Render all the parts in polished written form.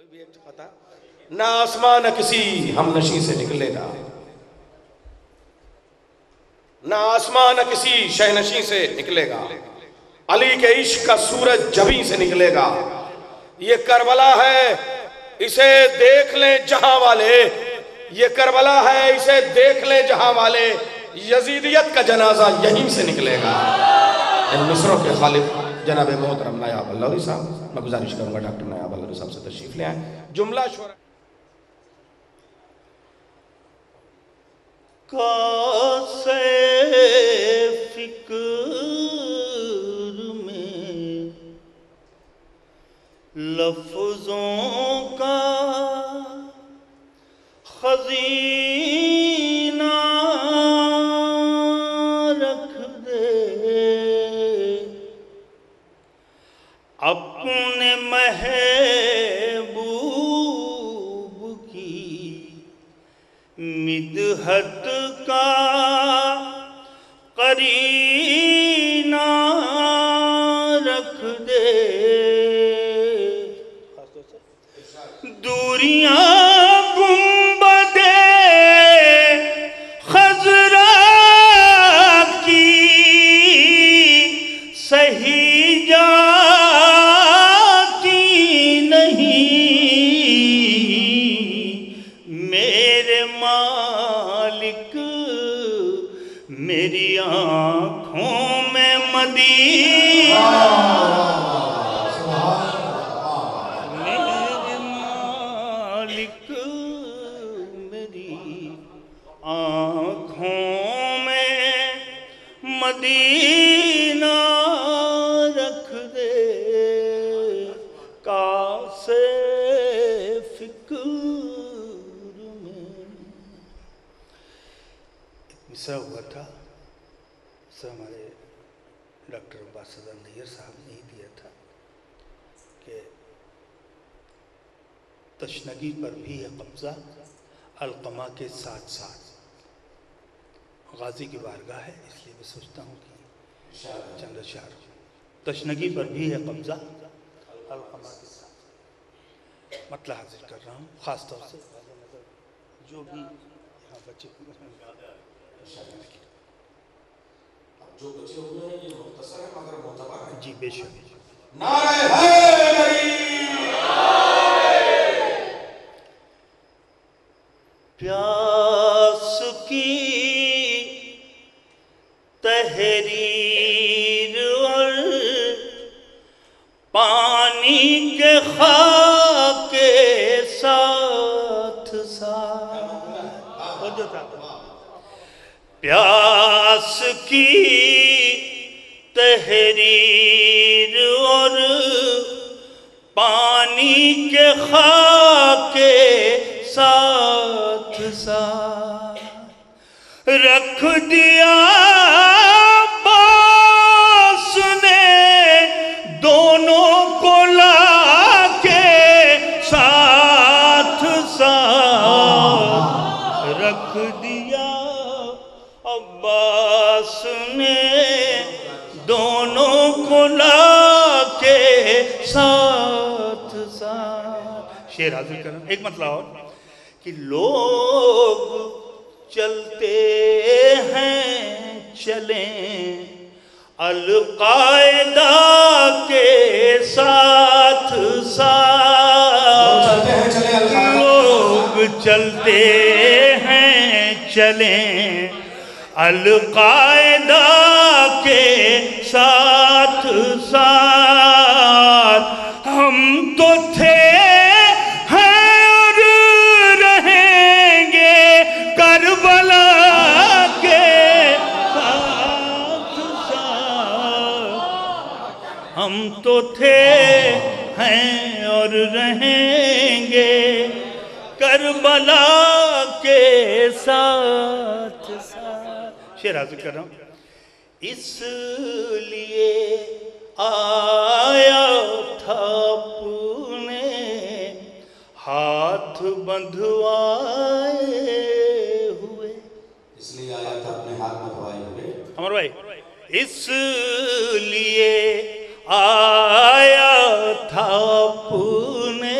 بھی ایک پتا نہ آسمان کسی ہم نشیں سے نکلے گا، نہ آسمان کسی شہ نشیں سے نکلے گا، علی کے عشق کا سورج جبیں سے نکلے گا۔ یہ کربلا ہے اسے دیکھ لیں جہاں والے، یہ کربلا ہے اسے دیکھ لیں جہاں والے، یزیدیت کا جنازہ یہیں سے نکلے گا۔ ان مصروں کے خالق جناب محترم نایاب اللہوری صاحب، میں گزارش کروں گا ڈاکٹر نایاب اللہوری صاحب سے تشریف لے آئیں۔ جملہ شعرا کاسے فکر میں لفظوں کا خزینہ رکھ دے، اپنے محبوب کی مدحت کا قرینہ رکھ دے، دوریاں گنبد خضرا کی صحیح جاتی نہیں، میرے مالک میری آنکھوں میں مدینہ، میرے مالک میری آنکھوں میں مدینہ رکھ دے، کاسے فکر میں۔ مصرع ہوا تھا سر ہمارے ڈاکٹر عباسزادہ نیر صاحب نے ہی دیا تھا کہ تشنگی پر بھی ہے قبضہ، علقمہ کے ساتھ ساتھ غازی کی بارگاہ ہے، اس لیے میں سوچتا ہوں کہ چند اشعار تشنگی پر بھی ہے قبضہ علقمہ کے ساتھ مطلع حاضر کر رہا ہوں، خاص طور سے جو بھی یہاں بچے جو بچے ہوئے ہیں یہ مختصر ہے مگر معتبر ہے۔ جی بے شک۔ نعرہ حیدری، پیاس کی تحریر اور پانی کے خواہ کے ساتھ ساتھ، پیاس کی تحریر اور پانی کے خواہ کے ساتھ ساتھ رکھ دیا باس نے دونوں کو لا کے ساتھ ساتھ، رکھ دیا عباس نے دونوں کو لا کے ساتھ ساتھ۔ شعر حاضر کرنا ایک مطلب اور کہ لوگ چلتے ہیں چلیں القاعدہ کے ساتھ ساتھ، لوگ چلتے ہیں چلیں القاعدہ کے ساتھ ساتھ، ہم تو تھے ہم تو تھے ہیں اور رہیں گے کربلا کے ساتھ ساتھ۔ شعر حاضر کر رہا ہوں۔ اس لیے آیا تھا اپنے ہاتھ بندھوائے ہوئے، اس لیے آیا تھا اپنے ہاتھ بندھوائے ہوئے، عمر بھائی، اس لیے آیا تھا اپنے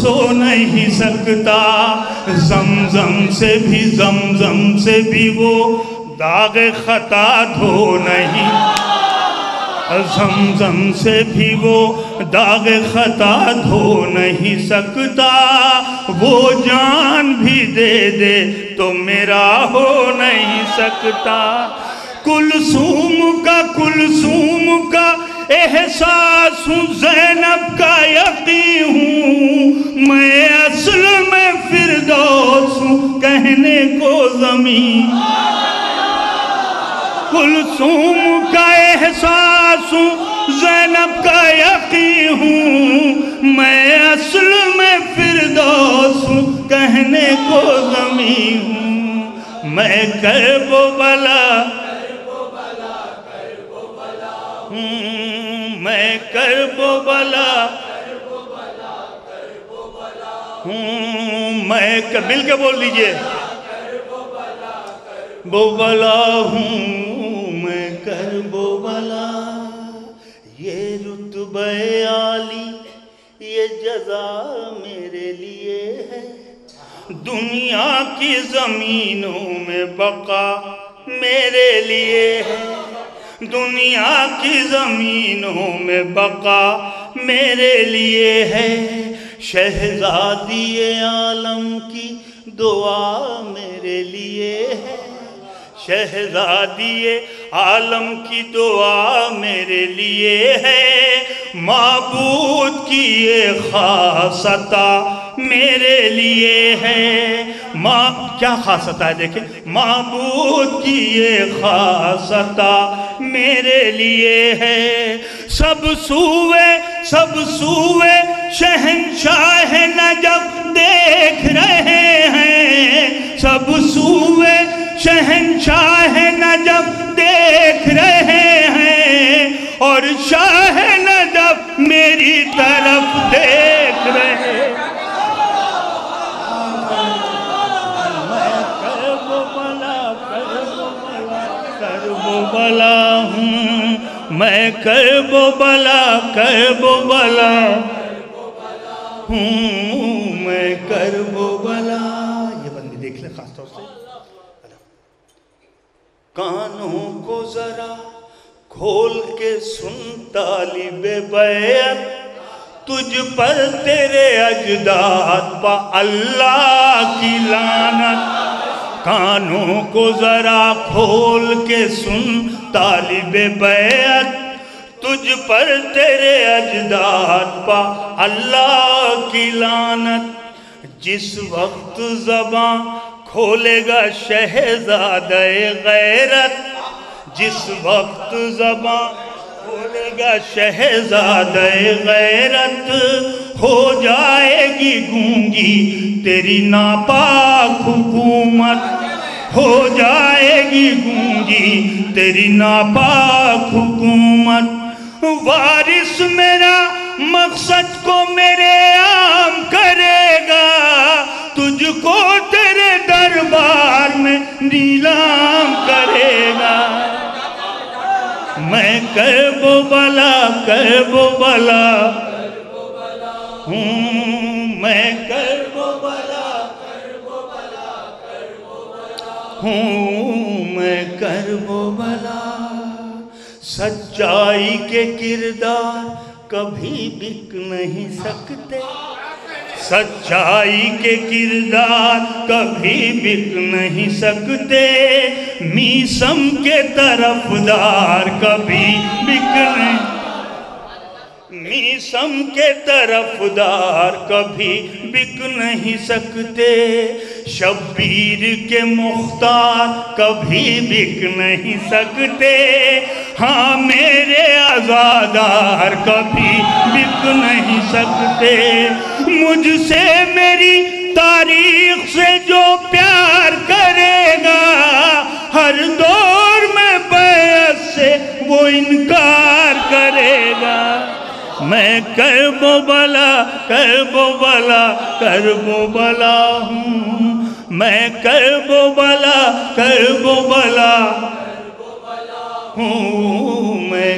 سو نہیں سکتا، زمزم سے بھی وہ داغ خطا دھو نہیں، زمزم سے بھی وہ داغ خطا دھو نہیں سکتا، وہ جان بھی دے دے تو میرا ہو نہیں سکتا۔ کلثوم کا احساس ہوں، زینب کا یقین ہوں، میں اصل میں فردوس ہوں، کہنے کو زمین۔ کلثوم کا احساس ہوں، زینب کا یقین ہوں، میں اصل میں فردوس ہوں، کہنے کو زمین ہوں، میں کرب و بلا ہوں، میں کرب و بلا ہوں، میں مل کے بول دیجئے، بو بلا ہوں، میں کرب و بلا، یہ رتبہ عالی یہ جزا میرے لیے ہے، دنیا کی زمینوں میں بقا میرے لیے ہے، دنیا کی زمینوں میں بقا میرے لیے ہے، شہزادی عالم کی دعا میرے لیے ہے، شہزادی عالم کی دعا میرے لیے ہے، معبود کی یہ خاص عطا میرے لیے ہے، کیا خاص عطا ہے دیکھیں، معبود کی یہ خاص عطا میرے لیے ہے، سب سوئے شہنشاہ نجف دیکھ رہے ہیں، سب سوئے شہنشاہ نجف دیکھ رہے ہیں، اور شاہ نجف میری طرف دیکھ رہے ہیں، بلا ہوں، میں کرب و بلا ہوں، میں کرب و بلا۔ یہ بندی دیکھ لیں خاص طور سے، کانوں کو ذرا کھول کے سن طالب بیعت، تجھ پر تیرے اجداد پا اللہ کی لعنت، کانوں کو ذرا کھول کے سن طالب بیعت، تجھ پر تیرے اجداد پا اللہ کی لعنت، جس وقت زباں کھولے گا شہزادہ غیرت، جس وقت زباں کھولے گا شہزادہ غیرت، ہو جائے گی گونگی تیری ناپاک حکومت، ہو جائے گی گونگی تیری ناپاک حکومت، وارث میرا مقصد کو میرے عام کرے گا، تجھ کو تیرے دربار میں نیلام کرے گا، میں کرب و بلا ہوں، میں کرب و بلا ہوں، میں کرب و بلا، سچائی کے کردار کبھی بک نہیں سکتے، سچائی کے کردار کبھی بک نہیں سکتے، میسم کے طرفدار کبھی بک نہیں، میسم کے طرفدار کبھی بک نہیں سکتے، شبیر کے مختار کبھی بک نہیں سکتے، ہاں میرے عزادار کبھی بک نہیں سکتے، مجھ سے میری تاریخ سے جو پیار کرے گا، ہر دور میں بیعت سے وہ انکار کرے گا، میں کرب و بلا ہوں، میں کرب و بلا ہوں، میں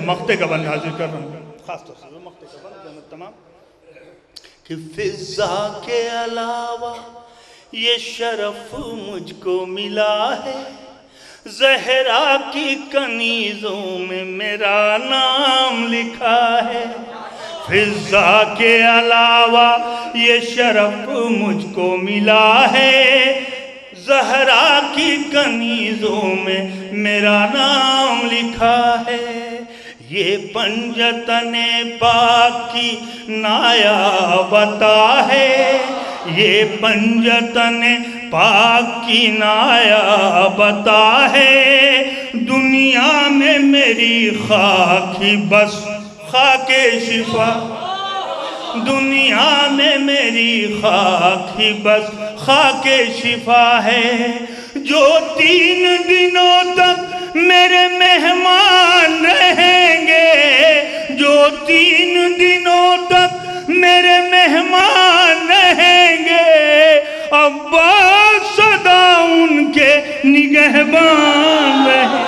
مقطع کا بند حاضر کر رہا ہوں، خاص طور سے مقطع کا بند تمام کہ فضا کے علاوہ یہ شرف مجھ کو ملا ہے، زہرا کی کنیزوں میں میرا نام لکھا ہے۔ فضا کے علاوہ یہ شرف مجھ کو ملا ہے، زہرا کی کنیزوں میں میرا نام لکھا ہے۔ یہ پنجتن پاک کی نایابتا ہے، یہ پنجتن پاک کی نایابتا ہے۔ دنیا میں میری خاک ہی بس خاک شفا، دنیا میں میری خاک ہی بس خاک شفا ہے۔ جو 3 دنوں تک میرے مہمان رہیں گے، جو 3 دنوں تک میرے مہمان رہیں گے، عباس سدا ان کے نگہبان رہیں گے۔